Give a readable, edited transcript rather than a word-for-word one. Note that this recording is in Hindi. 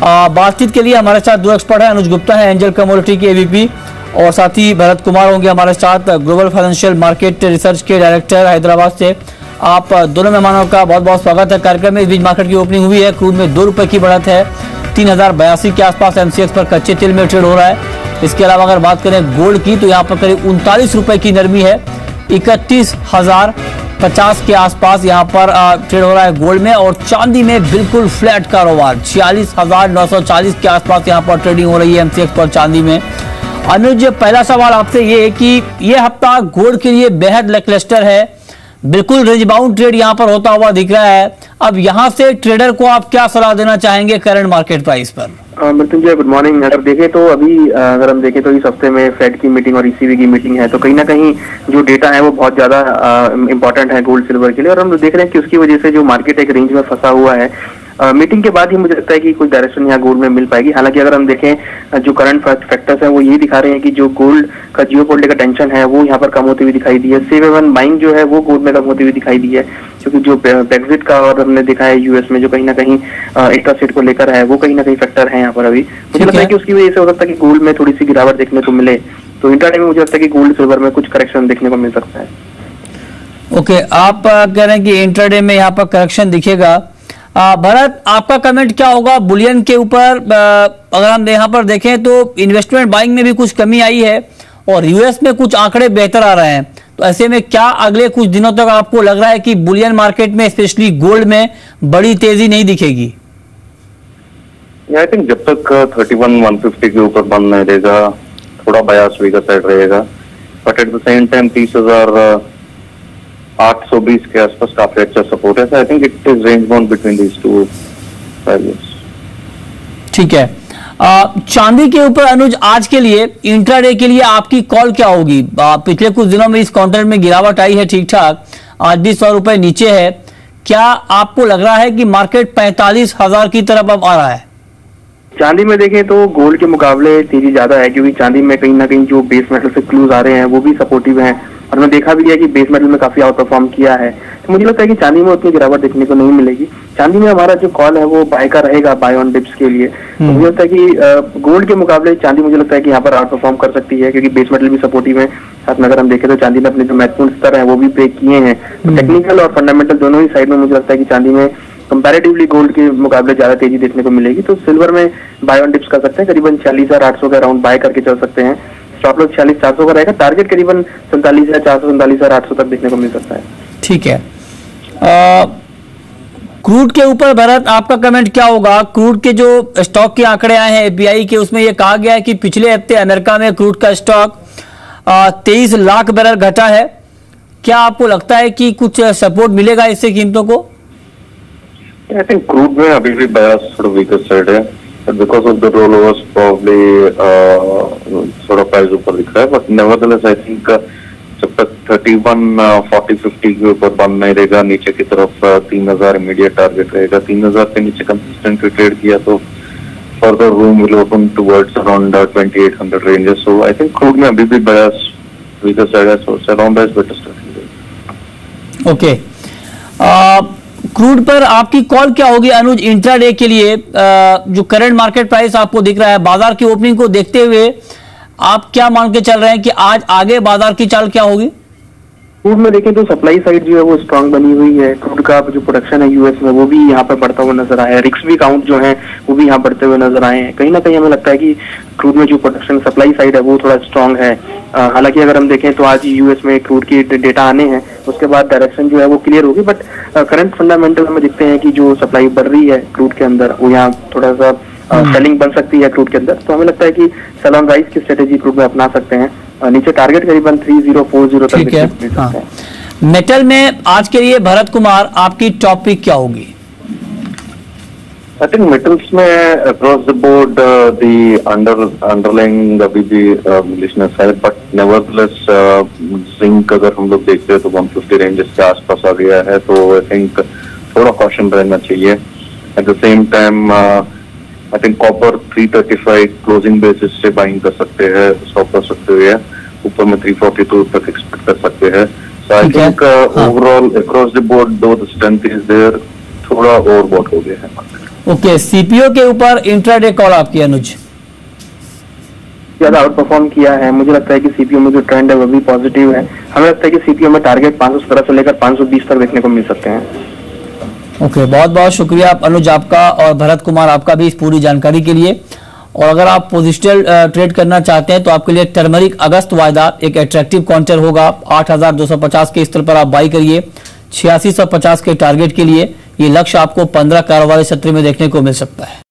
बातचीत के लिए हमारे साथ दो एक्सपर्ट हैं। अनुज गुप्ता है एंजल कमोडिटी के एवीपी और साथ ही भरत कुमार होंगे हमारे साथ, ग्लोबल फाइनेंशियल मार्केट रिसर्च के डायरेक्टर हैदराबाद से। आप दोनों मेहमानों का बहुत बहुत स्वागत है कार्यक्रम में। इस बीच मार्केट की ओपनिंग हुई है, क्रूड में ₹2 की बढ़त है, 3082 के आसपास एमसीएक्स पर कच्चे तेल में ट्रेड हो रहा है। इसके अलावा अगर बात करें गोल्ड की तो यहाँ पर करीब ₹39 की नरमी है, 31,050 के आसपास यहाँ पर ट्रेड हो रहा है गोल्ड में। और चांदी में बिल्कुल फ्लैट कारोबार, 46,940 के आसपास यहाँ पर ट्रेडिंग हो रही है एमसीएक्स पर चांदी में। अनुज, पहला सवाल आपसे ये है कि ये हफ्ता गोल्ड के लिए बेहद लैकलस्टर है, बिल्कुल रेंज बाउंड ट्रेड यहाँ पर होता हुआ दिख रहा है। अब यहाँ से ट्रेडर को आप क्या सलाह देना चाहेंगे करंट मार्केट प्राइस पर? Mrityunjay, good morning. अगर देखें तो अभी अगर हम देखें तो इस हफ्ते में फेड की मीटिंग और ईसीबी की मीटिंग है, तो कहीं ना कहीं जो डेटा है वो बहुत ज्यादा इंपॉर्टेंट है गोल्ड सिल्वर के लिए। और हम देख रहे हैं कि उसकी वजह से जो मार्केट एक रेंज में फंसा हुआ है, मीटिंग के बाद ही मुझे लगता है कि कुछ डायरेक्शन यहाँ गोल्ड में मिल पाएगी। हालांकि अगर हम देखें जो करंट फैक्टर्स हैं वो ये दिखा रहे हैं कि जो गोल्ड का जियोपॉलिटिकल टेंशन है वो यहाँ पर कम होती हुई दिखाई दी है। सेफ हेवन बाइंग जो है वो गोल्ड में कम होती हुई दिखाई दी है, क्योंकि जो ब्रेक्जिट का और हमने देखा है यूएस में जो कहीं ना कहीं इंटरेस्ट रेट को लेकर है वो कहीं ना कहीं फैक्टर है यहाँ पर। अभी मुझे लगता है कि उसकी वजह से हो सकता है कि गोल्ड में थोड़ी सी गिरावट देखने को मिले, तो इंट्राडे में मुझे लगता है कि गोल्ड सिल्वर में कुछ करेक्शन देखने को मिल सकता है। ओके, आप कह रहे हैं कि इंट्राडे में यहाँ पर करेक्शन दिखेगा। भरत, आपका कमेंट क्या होगा बुलियन के ऊपर? अगर हम यहाँ पर देखें तो इन्वेस्टमेंट बाइंग में भी कुछ कमी आई है और यूएस में कुछ आंकड़े बेहतर आ रहे हैं, तो ऐसे में क्या अगले कुछ दिनों तक आपको लग रहा है कि बुलियन मार्केट में स्पेशली गोल्ड में बड़ी तेजी नहीं दिखेगी? आई थिंक जब तक 31,150 के ऊपर बंद नहीं रहेगा, थोड़ा बायस वीकर साइड रहेगा, but at the same time 30,820 के आसपास काफी अच्छा सपोर्ट है। I think it is range bound between these two values. ठीक है, चांदी के ऊपर अनुज आज के लिए इंट्राडे के लिए आपकी कॉल क्या होगी? पिछले कुछ दिनों में इस काउंटर में गिरावट आई है ठीक ठाक, आज भी ₹100 नीचे है। क्या आपको लग रहा है कि मार्केट 45,000 की तरफ अब आ रहा है? चांदी में देखें तो गोल्ड के मुकाबले तेजी ज्यादा है, क्योंकि चांदी में कहीं ना कहीं जो बेस मेटल से क्लूज आ रहे हैं वो भी सपोर्टिव हैं, और हमने देखा भी है कि बेस मेटल में काफी आउट परफॉर्म किया है। तो मुझे लगता है कि चांदी में उतनी गिरावट देखने को नहीं मिलेगी। चांदी में हमारा जो कॉल है वो बाय का रहेगा, बाय ऑन डिप्स के लिए। तो मुझे लगता है कि गोल्ड के मुकाबले चांदी मुझे लगता है कि यहाँ पर आउट परफॉर्म कर सकती है, क्योंकि बेस मेटल भी सपोर्टिव है। साथ में अगर हम देखें तो चांदी ने अपने जो महत्वपूर्ण स्तर है वो भी ब्रेक किए हैं। तो टेक्निकल और फंडामेंटल दोनों ही साइड में मुझे लगता है कि चांदी में कंपैरेटिवली गोल्ड के मुकाबले ज्यादा तेजी देखने को मिलेगी। तो सिल्वर में बाय ऑन डिप्स कर सकते हैं, करीबन 46,800 के अराउंड बाय करके चल सकते हैं। स्टॉप लॉस 46,400 का रहेगा, टारगेट करीबन 47,400 47,800 तक देखने को मिल सकता है। ठीक है, क्रूड के ऊपर भरत आपका कमेंट क्या होगा? क्रूड के जो स्टॉक के आंकड़े आए हैं एपीआई के, उसमें यह कहा गया है कि पिछले हफ्ते अमेरिका में क्रूड का स्टॉक 23 लाख बैरल घटा है। क्या आपको लगता है कि कुछ सपोर्ट मिलेगा इससे कीमतों को? आई थिंक क्रूड में अभी भी बायस थोड़ा वीकर साइड है, बिकॉज ऑफ द रोलओवर्स प्रॉब्ली थोड़ा प्राइस ऊपर दिख रहा है, बट नेवरदलेस आई थिंक जब तक 31,40-50 के ऊपर बंद नहीं रहेगा, नीचे की तरफ 3,000 इमीडिएट टारगेट रहेगा। 3,000 के नीचे कंसिस्टेंटली ट्रेड किया तो further room will open towards around 2,800 ranges. So I think crude में अभी भी बायस वीकर साइड है, so around is better starting. Okay, crude पर आपकी कॉल क्या होगी अनुज इंट्राडे के लिए? जो करंट मार्केट प्राइस आपको दिख रहा है, बाजार की ओपनिंग को देखते हुए आप क्या मान के चल रहे हैं कि आज आगे बाजार की चाल क्या होगी? क्रूड में देखें तो सप्लाई साइड जो है वो स्ट्रांग बनी हुई है। क्रूड का जो प्रोडक्शन है यूएस में वो भी यहाँ पर बढ़ता हुआ नजर आया है। रिक्स भी काउंट जो है वो भी यहाँ बढ़ते हुए नजर आए हैं। कहीं ना कहीं हमें लगता है कि क्रूड में जो प्रोडक्शन सप्लाई साइड है वो थोड़ा स्ट्रांग है। हालांकि अगर हम देखें तो आज यूएस में क्रूड की डेटा आने हैं, उसके बाद डायरेक्शन जो है वो क्लियर होगी, बट करंट फंडामेंटल हमें दिखते हैं कि जो सप्लाई बढ़ रही है क्रूड के अंदर वो यहाँ थोड़ा सा सेलिंग बन सकती है क्रूड के अंदर। तो हमें लगता है कि सेल ऑन राइज की स्ट्रेटेजी क्रूड में अपना सकते हैं। नीचे टारगेट करीबन 3040 तक मिल सकता है। मेटल में आज के लिए भरत कुमार आपकी टॉप पिक क्या होगी? आई थिंक मेटल्स में across the board the underlying अभी भी बुलिशनेस है, बट नेवरदलेस जिंक अगर हम लोग देखते हैं तो 150 रेंजेस के आसपास आ गया है, तो आई थिंक थोड़ा कॉशन रहना चाहिए। Eight the same time I think copper 335 closing basis से बाइंग कर सकते हैं, स्टॉप कर सकते हुए ऊपर में 342 तक एक्सपेक्ट कर सकते हैं। So I think overall across the board though the strength is there, थोड़ा ओवरबॉट हो गया है। ओके, सीपीओ के ऊपर इंट्राडे कॉल आपकी अनुज। ज्यादा आउट परफॉर्म किया है। मुझे लगता है कि सीपीओ में जो ट्रेंड है वो भी पॉजिटिव है। हमें लगता है कि सीपीओ में टारगेट 517 से लेकर 520 तक देखने को मिल सकते हैं। ओके, बहुत बहुत शुक्रिया अनुज आपका और भरत कुमार आपका भी इस पूरी जानकारी के लिए। और अगर आप पोजिशनल ट्रेड करना चाहते हैं तो आपके लिए टर्मरिक अगस्त वायदा एक अट्रैक्टिव काउंटर होगा। 8,250 के स्तर पर आप बाई करिए। 8650 के टारगेट के लिए ये लक्ष्य आपको 15 कारोबारी सत्र में देखने को मिल सकता है।